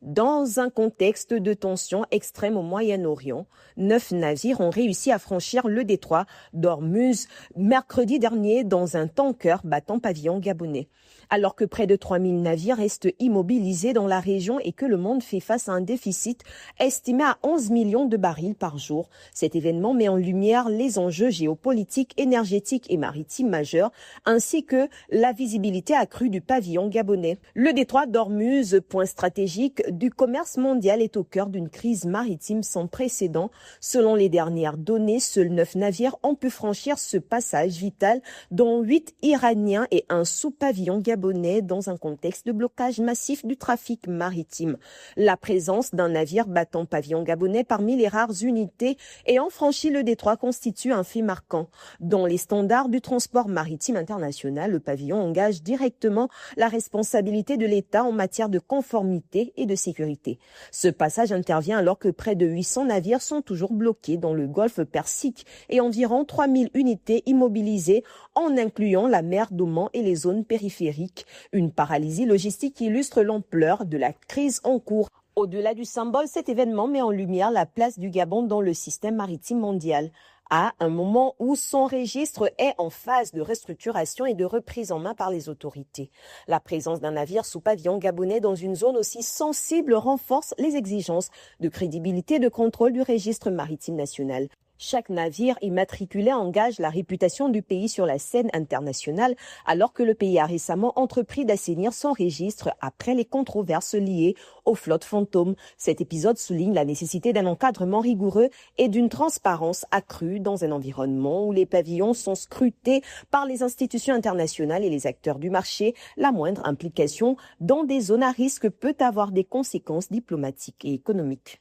Dans un contexte de tension extrême au Moyen-Orient, 9 navires ont réussi à franchir le détroit d'Ormuz mercredi dernier dans un tanker battant pavillon gabonais. Alors que près de 3000 navires restent immobilisés dans la région et que le monde fait face à un déficit estimé à 11 millions de barils par jour, cet événement met en lumière les enjeux géopolitiques, énergétiques et maritimes majeurs, ainsi que la visibilité accrue du pavillon gabonais. Le détroit d'Ormuz, point stratégique du commerce mondial, est au cœur d'une crise maritime sans précédent. Selon les dernières données, seuls 9 navires ont pu franchir ce passage vital, dont 8 iraniens et un sous-pavillon gabonais dans un contexte de blocage massif du trafic maritime. La présence d'un navire battant pavillon gabonais parmi les rares unités ayant franchi le détroit constitue un fait marquant. Dans les standards du transport maritime international, le pavillon engage directement la responsabilité de l'État en matière de conformité et de sécurité. Ce passage intervient alors que près de 800 navires sont toujours bloqués dans le golfe Persique et environ 3000 unités immobilisées en incluant la mer d'Oman et les zones périphériques. Une paralysie logistique qui illustre l'ampleur de la crise en cours. Au-delà du symbole, cet événement met en lumière la place du Gabon dans le système maritime mondial. À un moment où son registre est en phase de restructuration et de reprise en main par les autorités. La présence d'un navire sous pavillon gabonais dans une zone aussi sensible renforce les exigences de crédibilité et de contrôle du registre maritime national. Chaque navire immatriculé engage la réputation du pays sur la scène internationale, alors que le pays a récemment entrepris d'assainir son registre après les controverses liées aux flottes fantômes. Cet épisode souligne la nécessité d'un encadrement rigoureux et d'une transparence accrue dans un environnement où les pavillons sont scrutés par les institutions internationales et les acteurs du marché. La moindre implication dans des zones à risque peut avoir des conséquences diplomatiques et économiques.